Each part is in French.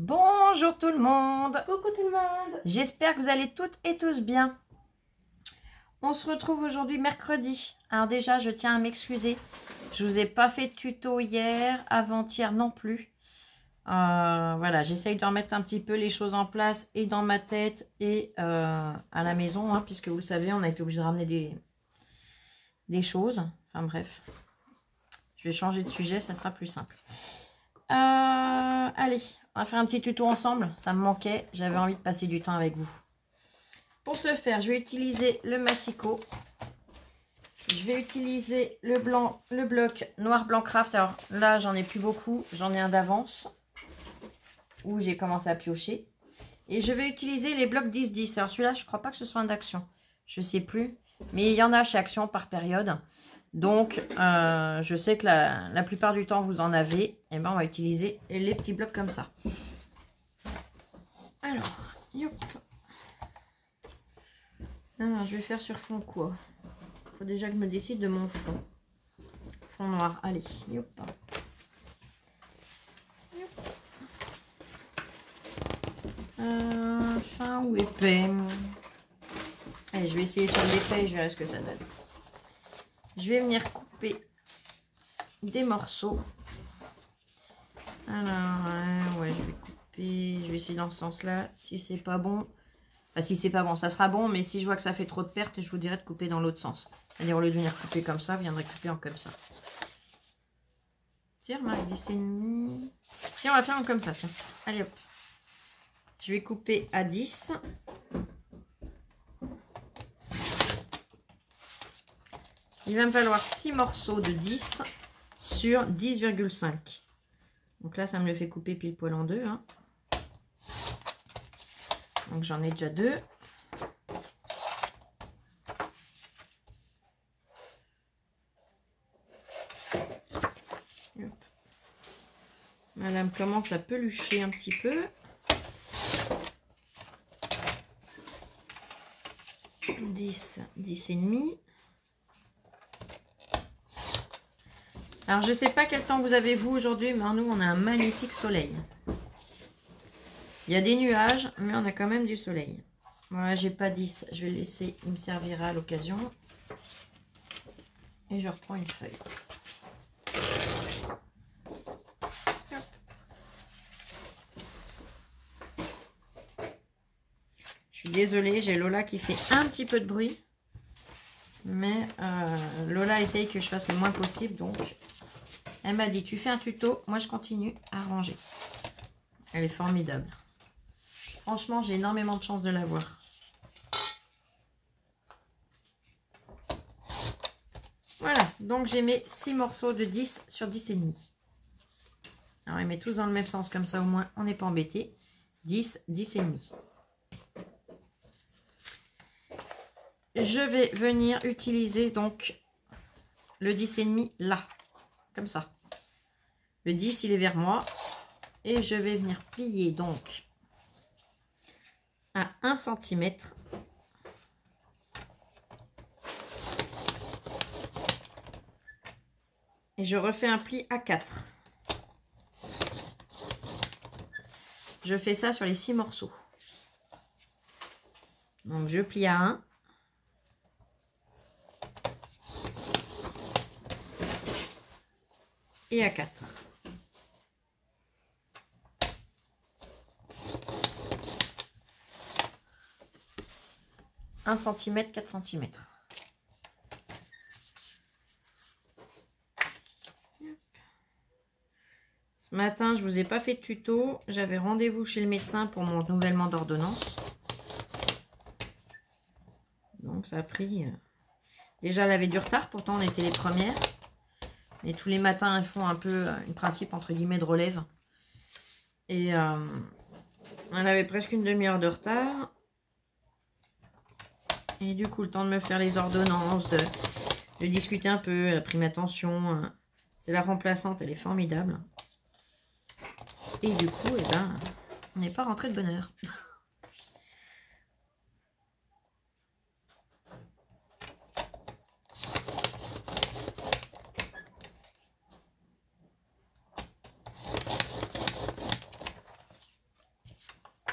Bonjour tout le monde. Coucou tout le monde. J'espère que vous allez toutes et tous bien. On se retrouve aujourd'hui mercredi. Alors déjà, je tiens à m'excuser. Je vous ai pas fait de tuto hier, avant-hier non plus. Voilà, j'essaye de remettre un petit peu les choses en place et dans ma tête et à la maison, hein, puisque vous le savez, on a été obligé de ramener des choses. Enfin bref, je vais changer de sujet, ça sera plus simple. Allez, on va faire un petit tuto ensemble. Ça me manquait, j'avais envie de passer du temps avec vous. Pour ce faire, je vais utiliser le massicot. Je vais utiliser le bloc noir blanc craft. Alors là, j'en ai plus beaucoup, j'en ai un d'avance où j'ai commencé à piocher. Et je vais utiliser les blocs 10-10. Alors celui-là, je ne crois pas que ce soit un d'Action. Je ne sais plus. Mais il y en a chez Action par période. Donc, je sais que la plupart du temps, vous en avez. Et ben, on va utiliser les petits blocs comme ça. Alors, yop. Alors, je vais faire sur fond quoi? Il faut déjà que je me décide de mon fond. Fond noir. Allez, yop. Fin ou épais? Allez, je vais essayer sur l'épais et je verrai ce que ça donne. Je vais venir couper des morceaux. Alors, ouais, je vais couper. Je vais essayer dans ce sens-là. Si c'est pas bon, enfin, si c'est pas bon, ça sera bon. Mais si je vois que ça fait trop de pertes, je vous dirai de couper dans l'autre sens. C'est-à-dire, au lieu de venir couper comme ça, vous viendrez couper en comme ça. Tiens, marque 10,5. Tiens, on va faire comme ça, tiens. Allez, hop. Je vais couper à 10. Il va me falloir 6 morceaux de 10 sur 10,5. Donc là, ça me le fait couper pile poil en deux. Hein. Donc j'en ai déjà 2. Madame commence à pelucher un petit peu. 10, 10,5. Alors, je ne sais pas quel temps vous avez vous aujourd'hui, mais nous, on a un magnifique soleil. Il y a des nuages, mais on a quand même du soleil. Voilà, j'ai pas 10. Je vais laisser, il me servira à l'occasion. Et je reprends une feuille. Je suis désolée, j'ai Lola qui fait un petit peu de bruit. Mais Lola essaye que je fasse le moins possible, donc... Elle m'a dit, tu fais un tuto, moi je continue à ranger. Elle est formidable. Franchement, j'ai énormément de chance de la voir. Voilà, donc j'ai mes 6 morceaux de 10 sur 10,5. Alors, ils mettent tous dans le même sens, comme ça au moins on n'est pas embêté. 10, 10,5. Je vais venir utiliser donc le 10,5 là. Comme ça. Le 10, il est vers moi. Et je vais venir plier donc à 1 cm. Et je refais un pli à 4. Je fais ça sur les 6 morceaux. Donc je plie à 1. Et à 4. Un centimètre, 4 cm. Ce matin, je vous ai pas fait de tuto. J'avais rendez-vous chez le médecin pour mon renouvellement d'ordonnance. Donc ça a pris... Déjà, elle avait du retard. Pourtant, on était les premières. Mais tous les matins, elles font un peu un principe, entre guillemets, de relève. Et elle avait presque une demi-heure de retard. Et du coup, le temps de me faire les ordonnances, de discuter un peu, elle a pris ma tension. C'est la remplaçante, elle est formidable. Et du coup, eh ben, on n'est pas rentré de bonne heure.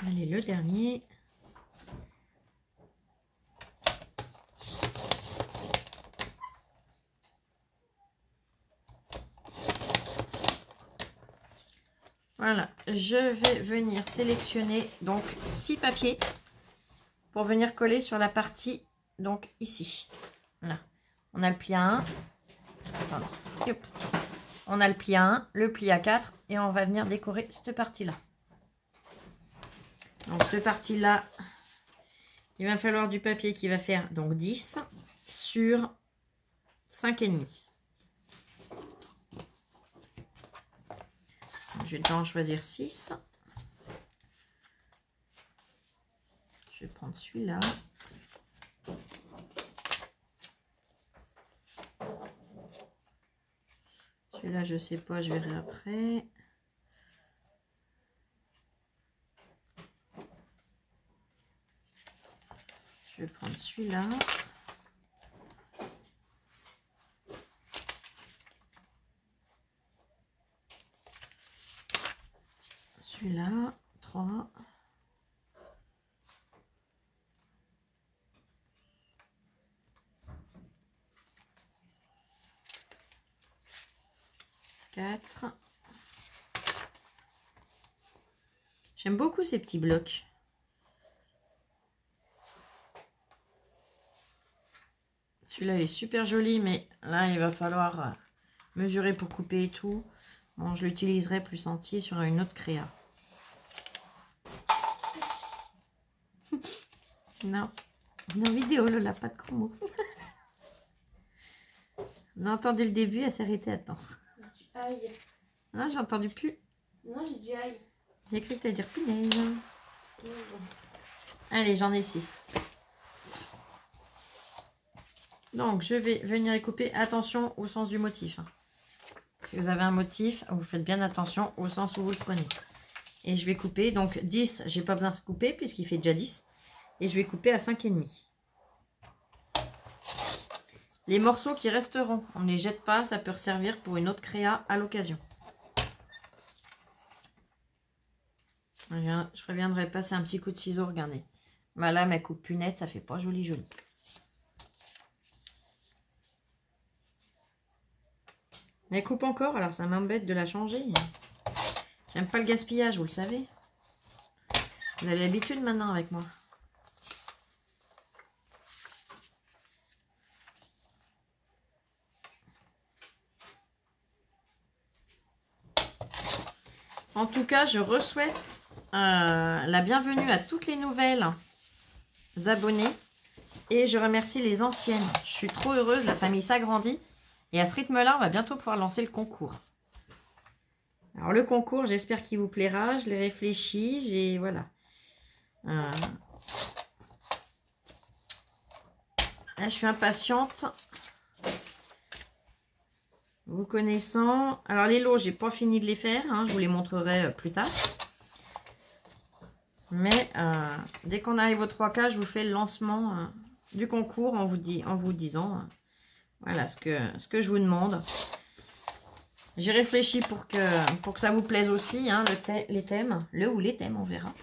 Allez, le dernier. Voilà, je vais venir sélectionner donc 6 papiers pour venir coller sur la partie, donc ici. Voilà, on a le pli à 1. Attendez, hop. On a le pli à 1, le pli à 4 et on va venir décorer cette partie-là. Donc cette partie-là, il va me falloir du papier qui va faire donc 10 sur 5,5. Je vais en choisir 6. Je vais prendre celui-là. Celui-là, je sais pas, je verrai après. Je vais prendre celui-là. Celui-là, 3. J'aime beaucoup ces petits blocs. Celui-là, il est super joli, mais là, il va falloir mesurer pour couper et tout. Bon, je l'utiliserai plus entier sur une autre créa. Non, en vidéo, Lola, pas de chromo. On a entendu le début, elle s'est arrêtée à temps. Aïe. Non, j'ai entendu plus. Non, j'ai dit aïe. J'ai cru que tu allais dire punaise. Allez, j'en ai 6. Donc, je vais venir y couper. Attention au sens du motif. Si vous avez un motif, vous faites bien attention au sens où vous le prenez. Et je vais couper. Donc, 10, j'ai pas besoin de couper puisqu'il fait déjà 10. Et je vais couper à 5,5. Les morceaux qui resteront, on ne les jette pas. Ça peut servir pour une autre créa à l'occasion. Je reviendrai passer un petit coup de ciseau, regardez. Ma lame, elle coupe plus net, ça fait pas joli joli. Mais elle coupe encore, alors ça m'embête de la changer. J'aime pas le gaspillage, vous le savez. Vous avez l'habitude maintenant avec moi. En tout cas, je souhaite la bienvenue à toutes les nouvelles abonnées. Et je remercie les anciennes. Je suis trop heureuse, la famille s'agrandit. Et à ce rythme-là, on va bientôt pouvoir lancer le concours. Alors le concours, j'espère qu'il vous plaira. Je l'ai réfléchi. J'ai voilà. Là, je suis impatiente. Vous connaissant. Alors les lots, j'ai pas fini de les faire. Je vous les montrerai plus tard. Mais dès qu'on arrive aux 3K, je vous fais le lancement du concours en vous disant voilà ce que je vous demande. J'ai réfléchi pour que ça vous plaise aussi, les thèmes. Le ou les thèmes, on verra.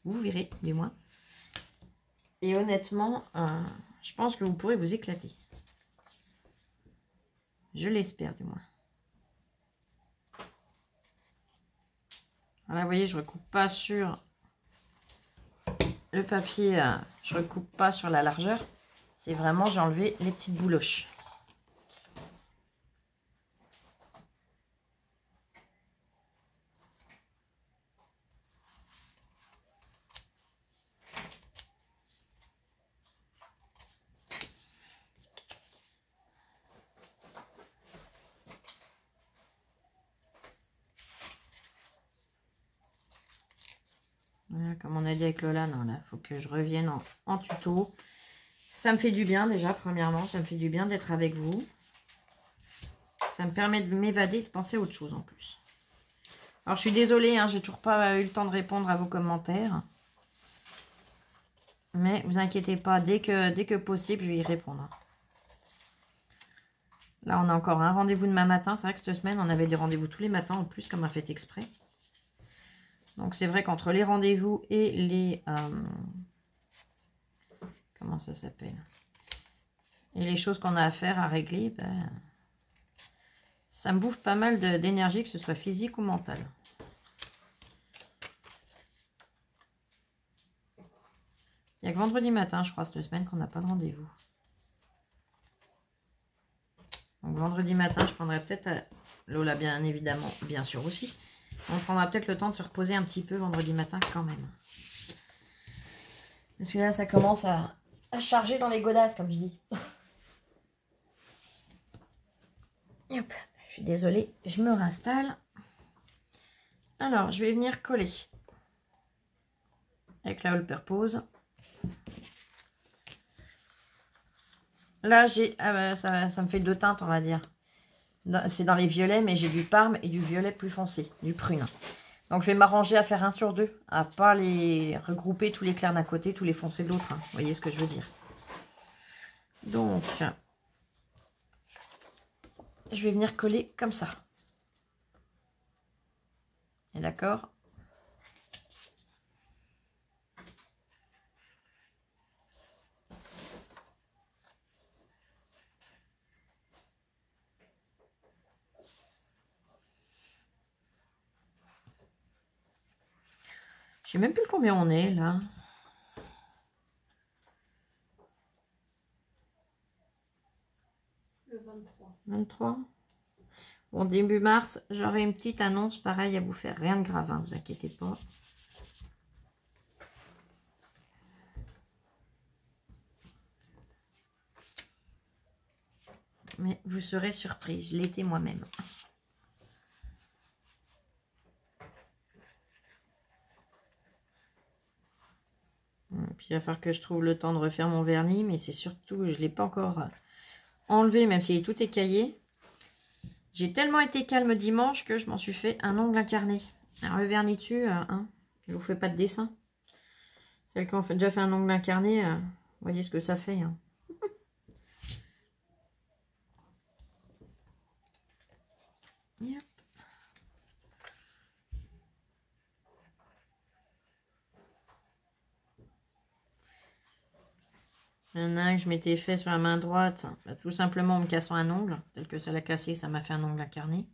Vous verrez, du moins. Et honnêtement, je pense que vous pourrez vous éclater. Je l'espère, du moins. Voilà, vous voyez, je ne recoupe pas sur le papier. Je ne recoupe pas sur la largeur. C'est vraiment, j'ai enlevé les petites bouloches. Voilà, comme on a dit avec Lola, non, là, il faut que je revienne en tuto. Ça me fait du bien déjà, premièrement. Ça me fait du bien d'être avec vous. Ça me permet de m'évader, de penser à autre chose en plus. Alors, je suis désolée, j'ai toujours pas eu le temps de répondre à vos commentaires. Mais vous inquiétez pas, dès que possible, je vais y répondre. Là, on a encore un rendez-vous demain matin. C'est vrai que cette semaine, on avait des rendez-vous tous les matins en plus, comme un fait exprès. Donc c'est vrai qu'entre les rendez-vous et les... comment ça s'appelle? Et les choses qu'on a à faire, à régler, ben, ça me bouffe pas mal d'énergie, que ce soit physique ou mentale. Il n'y a que vendredi matin, je crois, cette semaine, qu'on n'a pas de rendez-vous. Donc vendredi matin, je prendrai peut-être... Lola, bien évidemment, bien sûr aussi. On prendra peut-être le temps de se reposer un petit peu vendredi matin quand même. Parce que là, ça commence à charger dans les godasses, comme je dis. Hop, je suis désolée, je me réinstalle. Alors, je vais venir coller avec la All Purpose. Là, j'ai... Ah bah, ça me fait deux teintes, on va dire. C'est dans les violets, mais j'ai du parme et du violet plus foncé, du prune. Donc, je vais m'arranger à faire 1 sur 2, à pas les regrouper tous les clairs d'un côté, tous les foncés de l'autre. Hein. Vous voyez ce que je veux dire? Donc, je vais venir coller comme ça. Et d'accord? Je sais même plus combien on est là. Le 23. 23. Bon, début mars, j'aurai une petite annonce pareil à vous faire. Rien de grave, hein, vous inquiétez pas. Mais vous serez surprise, je l'étais moi-même. Puis il va falloir que je trouve le temps de refaire mon vernis, mais c'est surtout, je ne l'ai pas encore enlevé, même si tout écaillé. J'ai tellement été calme dimanche que je m'en suis fait un ongle incarné. Alors le vernis dessus, hein, je ne vous fais pas de dessin. Celles qui ont déjà fait un ongle incarné, vous voyez ce que ça fait. Hein. Yep. Il y en a un que je m'étais fait sur la main droite, bah, tout simplement en me cassant un ongle. Tel que ça l'a cassé, ça m'a fait un ongle incarné.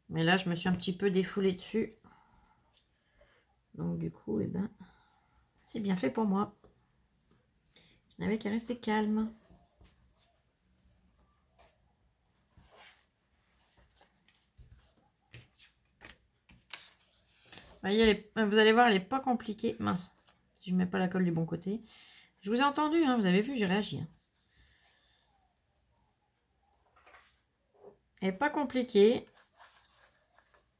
Mais là, je me suis un petit peu défoulée dessus. Donc du coup, eh ben, c'est bien fait pour moi. Je n'avais qu'à rester calme. Voyez, vous allez voir, elle n'est pas compliquée. Mince, si je ne mets pas la colle du bon côté. Je vous ai entendu, hein, vous avez vu, j'ai réagi. Hein. Elle n'est pas compliquée.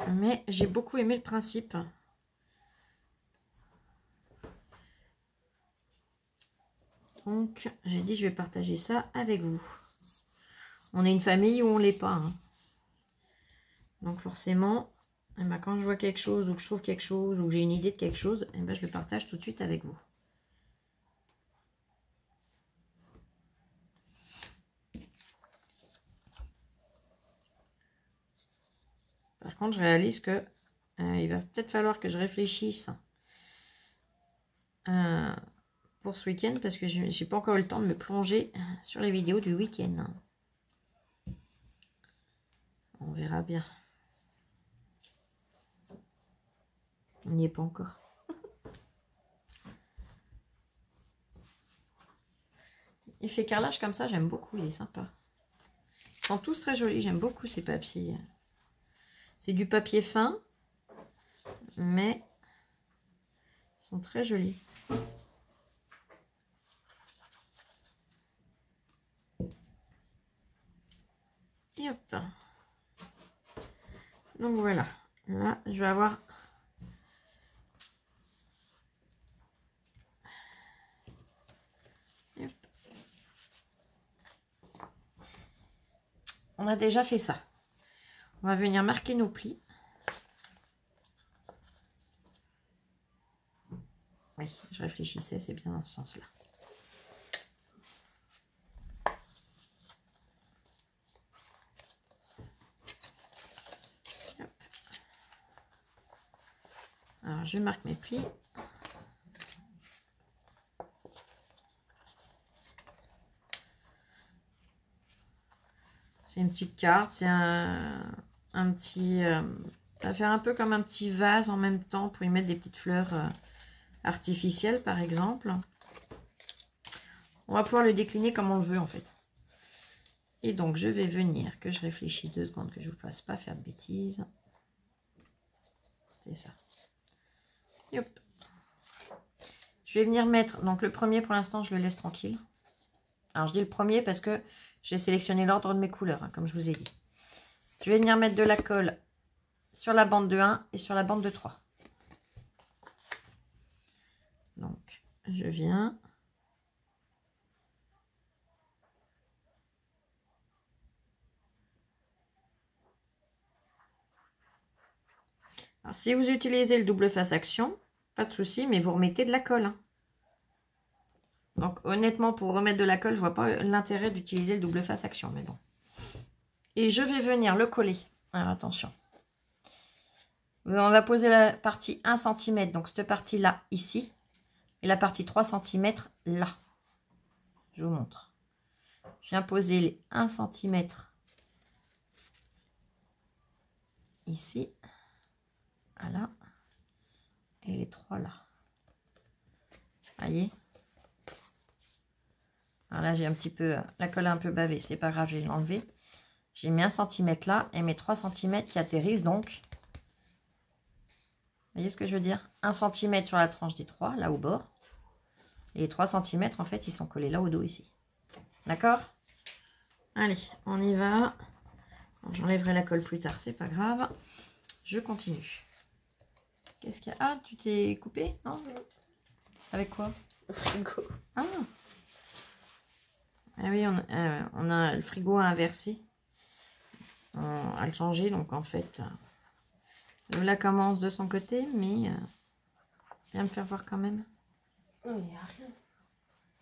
Mais j'ai beaucoup aimé le principe. Donc, j'ai dit, je vais partager ça avec vous. On est une famille où on ne l'est pas. Hein. Donc, forcément, eh ben, quand je vois quelque chose, ou que je trouve quelque chose, ou que j'ai une idée de quelque chose, eh ben, je le partage tout de suite avec vous. Par contre, je réalise que il va peut-être falloir que je réfléchisse pour ce week-end, parce que je n'ai pas encore eu le temps de me plonger sur les vidéos du week-end. On verra bien. On n'y est pas encore. Effet carrelage comme ça, j'aime beaucoup, il est sympa. Ils sont tous très jolis, j'aime beaucoup ces papiers. C'est du papier fin, mais ils sont très jolis. Et hop. Donc voilà, là je vais avoir... On a déjà fait ça. On va venir marquer nos plis. Oui, je réfléchissais, c'est bien dans ce sens-là. je marque mes plis. C'est une petite carte, c'est un petit... ça va faire un peu comme un petit vase en même temps pour y mettre des petites fleurs artificielles par exemple. On va pouvoir le décliner comme on le veut en fait. Et donc je vais venir, que je réfléchisse 2 secondes, que je ne vous fasse pas faire de bêtises. C'est ça. Et hop. Je vais venir mettre, donc le premier pour l'instant je le laisse tranquille. Alors je dis le premier parce que j'ai sélectionné l'ordre de mes couleurs, hein, comme je vous ai dit. Je vais venir mettre de la colle sur la bande de 1 et sur la bande de 3. Donc je viens. Alors si vous utilisez le double face action, pas de souci, mais vous remettez de la colle. Hein. Donc honnêtement, pour remettre de la colle, je vois pas l'intérêt d'utiliser le double face action, mais bon. Et je vais venir le coller. Alors attention. On va poser la partie 1 cm, donc cette partie-là, ici. Et la partie 3 cm, là. Je vous montre. Je viens poser les 1 cm ici. Voilà. Et les 3 là. Voyez. Alors là, j'ai un petit peu, la colle a un peu bavé, c'est pas grave, je vais l'enlever. J'ai mis 1 cm là et mes 3 cm qui atterrissent donc. Vous voyez ce que je veux dire? 1 cm sur la tranche des 3, là au bord. Et les 3 cm, en fait, ils sont collés là au dos ici. D'accord? Allez, on y va. J'enlèverai la colle plus tard, c'est pas grave. Je continue. Qu'est-ce qu'il y a? Ah, tu t'es coupé? Non? Avec quoi? Le frigo. Ah! Ah oui, on a le frigo à inverser. À le changer, donc en fait, Lola commence de son côté, mais viens me faire voir quand même. Non, il n'y a rien.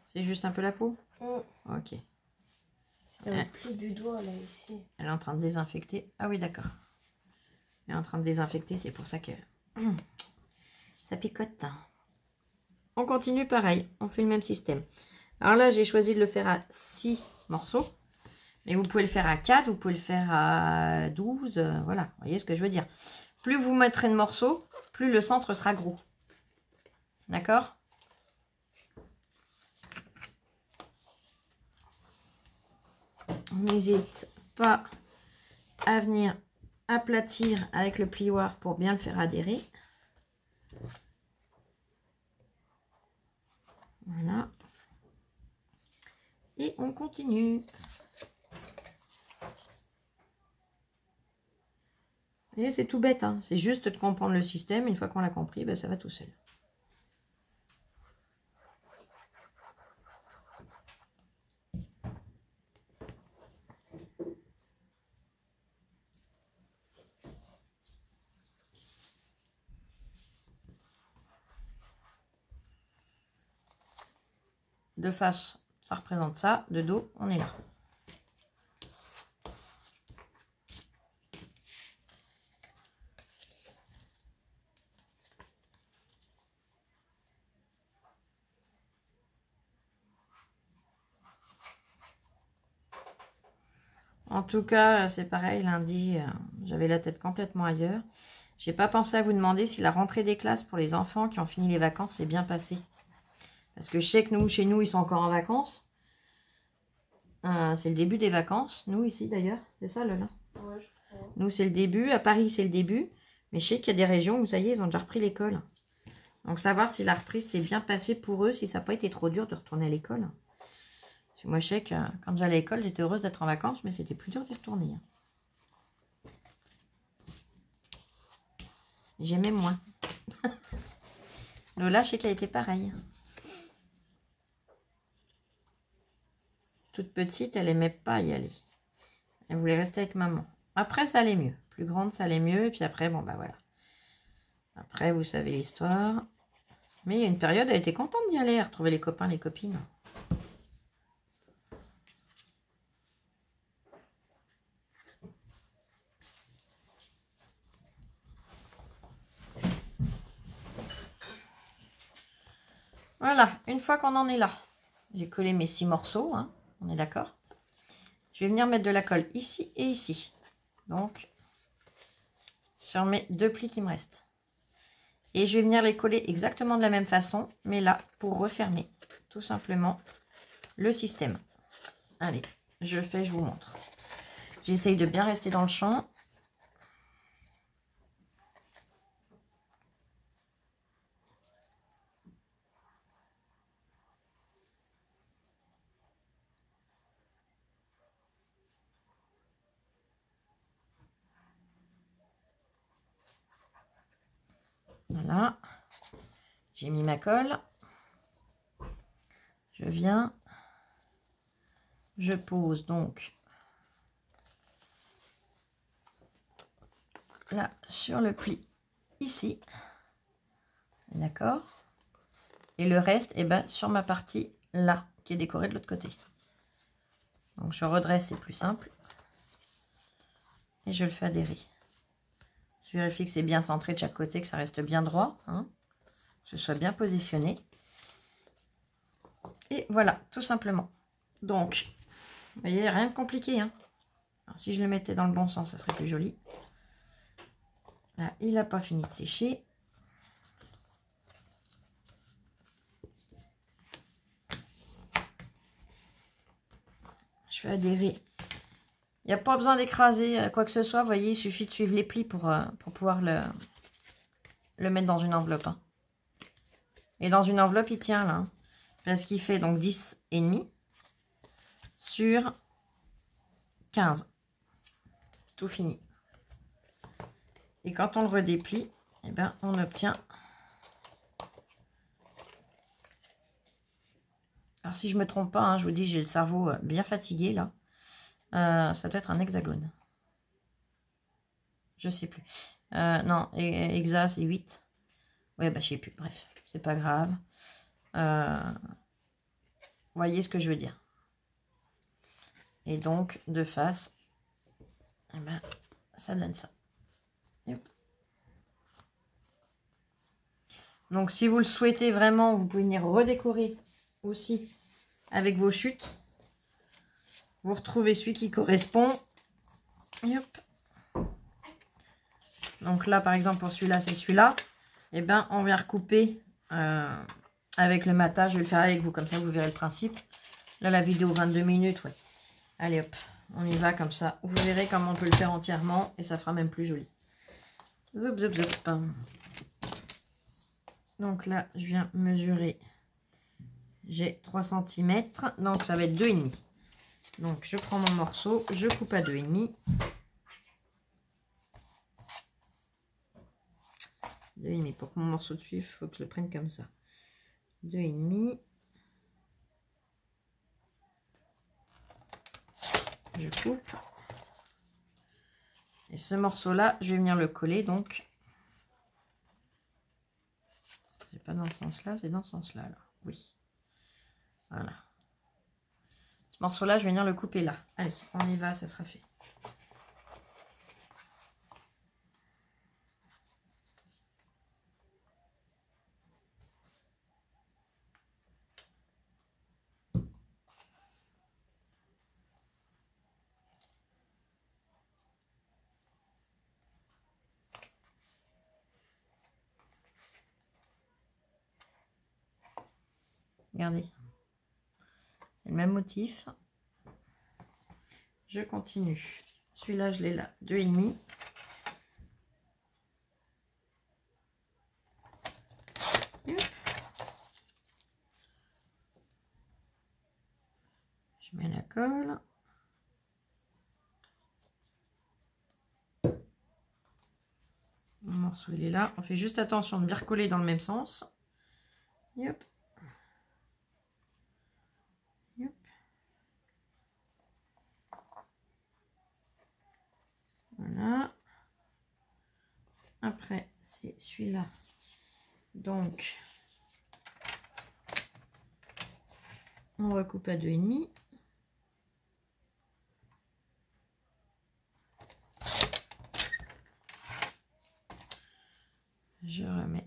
C'est juste un peu la peau? Ok. C'est le pli du doigt, là, ici. Elle est en train de désinfecter. Ah oui, d'accord. Elle est en train de désinfecter, c'est pour ça que ça picote. On continue pareil, on fait le même système. Alors là, j'ai choisi de le faire à 6 morceaux. Mais vous pouvez le faire à 4, vous pouvez le faire à 12. Voilà, vous voyez ce que je veux dire. Plus vous mettrez de morceaux, plus le centre sera gros. D'accord? N'hésite pas à venir aplatir avec le plioir pour bien le faire adhérer. Voilà. Et on continue. Et c'est tout bête, hein. C'est juste de comprendre le système. Une fois qu'on l'a compris, ben, ça va tout seul. De face, ça représente ça. De dos, on est là. En tout cas, c'est pareil, lundi, j'avais la tête complètement ailleurs. J'ai pas pensé à vous demander si la rentrée des classes pour les enfants qui ont fini les vacances s'est bien passée. Parce que je sais que chez nous, ils sont encore en vacances. C'est le début des vacances. Nous, ici, d'ailleurs. C'est ça, Lola? Ouais, je crois. Nous, c'est le début. À Paris, c'est le début. Mais je sais qu'il y a des régions où, ça y est, ils ont déjà repris l'école. Donc, savoir si la reprise s'est bien passée pour eux, si ça n'a pas été trop dur de retourner à l'école. Parce que moi, je sais que quand j'allais à l'école, j'étais heureuse d'être en vacances, mais c'était plus dur d'y retourner. J'aimais moins. Lola, je sais qu'elle était pareille. Toute petite, elle aimait pas y aller. Elle voulait rester avec maman. Après, ça allait mieux. Plus grande, ça allait mieux. Et puis après, bon, bah voilà. Après, vous savez l'histoire. Mais il y a une période, elle était contente d'y aller, à retrouver les copains, les copines. Voilà, une fois qu'on en est là, j'ai collé mes 6 morceaux, hein, on est d'accord. Je vais venir mettre de la colle ici et ici. Donc, sur mes 2 plis qui me restent. Et je vais venir les coller exactement de la même façon, mais là, pour refermer tout simplement le système. Allez, je vous montre. J'essaye de bien rester dans le champ. Voilà. J'ai mis ma colle. Je viens. Je pose donc là sur le pli ici. D'accord. Et le reste, eh ben, sur ma partie là, qui est décorée de l'autre côté. Donc je redresse, c'est plus simple. Et je le fais adhérer. Je vérifie que c'est bien centré de chaque côté, que ça reste bien droit. Hein, que ce soit bien positionné. Et voilà, tout simplement. Donc, vous voyez, rien de compliqué. Hein. Alors, si je le mettais dans le bon sens, ça serait plus joli. Là, il n'a pas fini de sécher. Je fais adhérer. Il n'y a pas besoin d'écraser quoi que ce soit. Vous voyez, il suffit de suivre les plis pour pouvoir le mettre dans une enveloppe. Hein. Et dans une enveloppe, il tient là. Hein, parce qu'il fait donc 10,5 sur 15. Tout fini. Et quand on le redéplie, eh ben, on obtient... Alors si je me trompe pas, hein, je vous dis, j'ai le cerveau bien fatigué là. Ça doit être un hexagone. Je sais plus. Non, hexa c'est 8. Ouais, bah je sais plus. Bref, c'est pas grave. Voyez ce que je veux dire. Et donc, de face, eh ben, ça donne ça. Hop. Donc, si vous le souhaitez vraiment, vous pouvez venir redécorer aussi avec vos chutes. Vous retrouvez celui qui correspond. Et hop. Donc là, par exemple, pour celui-là, c'est celui-là. Et ben, on vient recouper avec le matin. Je vais le faire avec vous, comme ça, vous verrez le principe. Là, la vidéo, 22 minutes, ouais. Allez, hop, on y va comme ça. Vous verrez comment on peut le faire entièrement et ça fera même plus joli. Zop, zop, zop. Donc là, je viens mesurer. J'ai 3 cm, donc ça va être 2,5. Donc, je prends mon morceau, je coupe à 2,5. 2,5. Pour que mon morceau de suive, il faut que je le prenne comme ça. 2,5. Je coupe. Et ce morceau-là, je vais venir le coller, donc. C'est pas dans ce sens-là, c'est dans ce sens-là, là. Oui. Voilà. Ce morceau-là, je vais venir le couper là. Allez, on y va, ça sera fait. Regardez. C'est le même motif. Je continue. Celui-là, je l'ai là, 2,5. Je mets la colle. Mon morceau, il est là. On fait juste attention de bien recoller dans le même sens. Et hop. Et hop. Voilà. Après, c'est celui-là. Donc, on recoupe à 2,5. Je remets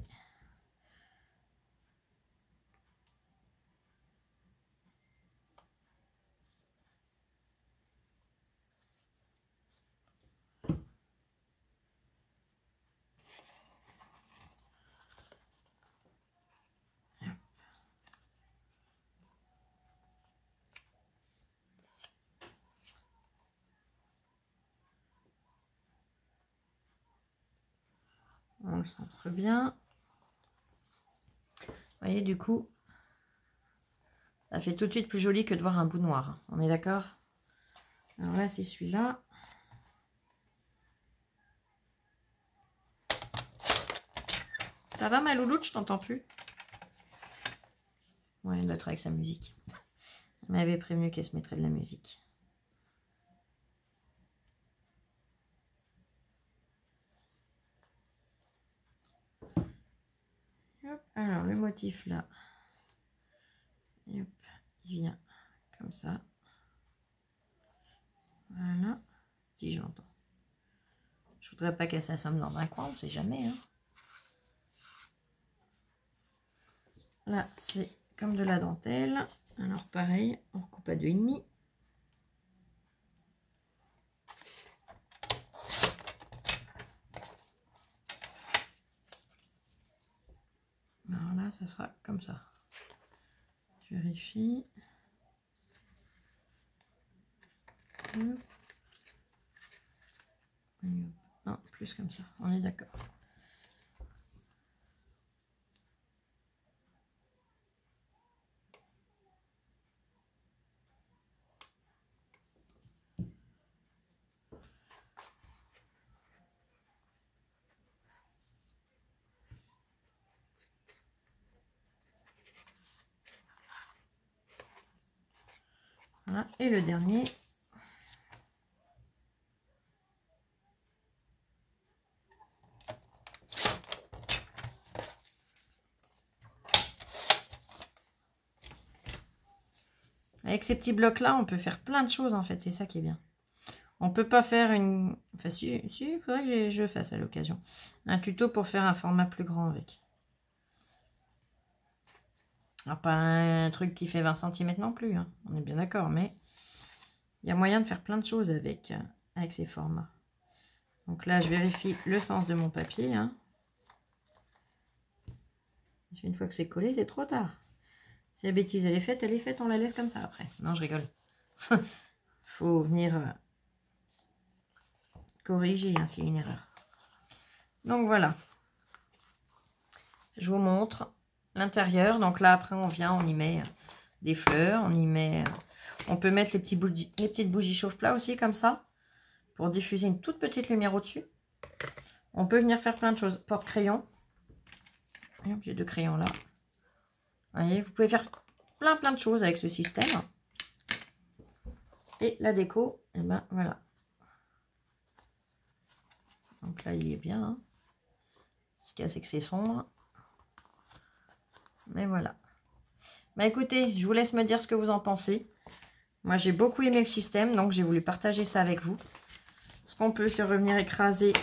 le centre bien. Vous voyez, du coup, ça fait tout de suite plus joli que de voir un bout noir. On est d'accord? Alors là, c'est celui-là. Ça va, ma louloute? Je t'entends plus. Ouais, elle doit être avec sa musique. Elle m'avait prévenu qu'elle se mettrait de la musique. Hop, alors, le motif là. Hop, il vient comme ça. Voilà. Si je l'entends. Je voudrais pas qu'elle s'assomme dans un coin, on sait jamais. Hein. Là, c'est comme de la dentelle. Alors pareil, on recoupe à 2,5. Alors là, ça sera comme ça. Je vérifie. Non, plus comme ça, on est d'accord. Voilà, et le dernier. Avec ces petits blocs là, on peut faire plein de choses en fait, c'est ça qui est bien. On peut pas faire une... Enfin si, il faudrait que je fasse à l'occasion. Un tuto pour faire un format plus grand avec. Alors pas un truc qui fait 20 cm non plus, hein. On est bien d'accord, mais il y a moyen de faire plein de choses avec ces formats. Donc là, je vérifie le sens de mon papier. Hein. Une fois que c'est collé, c'est trop tard. Si la bêtise elle est faite, on la laisse comme ça après. Non, je rigole. Faut venir corriger hein, s'il y a une erreur. Donc voilà. Je vous montre l'intérieur. Donc là, après, on vient, on y met des fleurs. On y met... On peut mettre les petites bougies chauffe-plat aussi, comme ça. Pour diffuser une toute petite lumière au-dessus. On peut venir faire plein de choses. Porte-crayon. J'ai 2 crayons là. Vous voyez, vous pouvez faire plein de choses avec ce système. Et la déco, et ben voilà. Donc là, il est bien. Hein. Ce qu'il y a, c'est que c'est sombre. Mais voilà. Bah écoutez, je vous laisse me dire ce que vous en pensez. Moi, j'ai beaucoup aimé le système, donc j'ai voulu partager ça avec vous. Ce qu'on peut, c'est revenir écraser.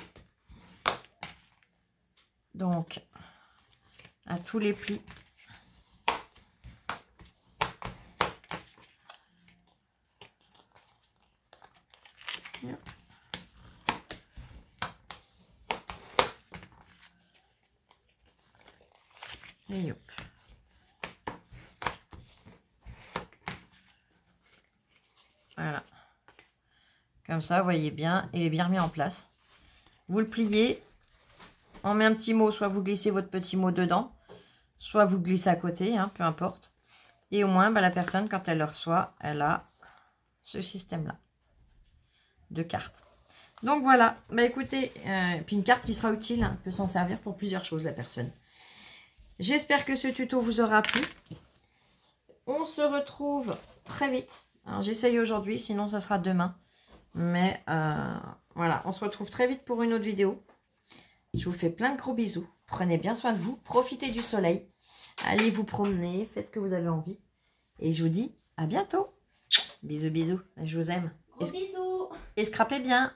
Donc, à tous les plis. Et hop. Voilà. Comme ça, vous voyez bien, il est bien remis en place. Vous le pliez. On met un petit mot, soit vous glissez votre petit mot dedans, soit vous glissez à côté, hein, peu importe. Et au moins, bah, la personne, quand elle le reçoit, elle a ce système-là de cartes. Donc voilà, bah écoutez, puis une carte qui sera utile, hein, peut s'en servir pour plusieurs choses, la personne. J'espère que ce tuto vous aura plu. On se retrouve très vite. Alors j'essaye aujourd'hui, sinon ça sera demain. Mais voilà, on se retrouve très vite pour une autre vidéo. Je vous fais plein de gros bisous. Prenez bien soin de vous. Profitez du soleil. Allez vous promener. Faites ce que vous avez envie. Et je vous dis à bientôt. Bisous, bisous. Je vous aime. Gros bisous. Et scrapez bien.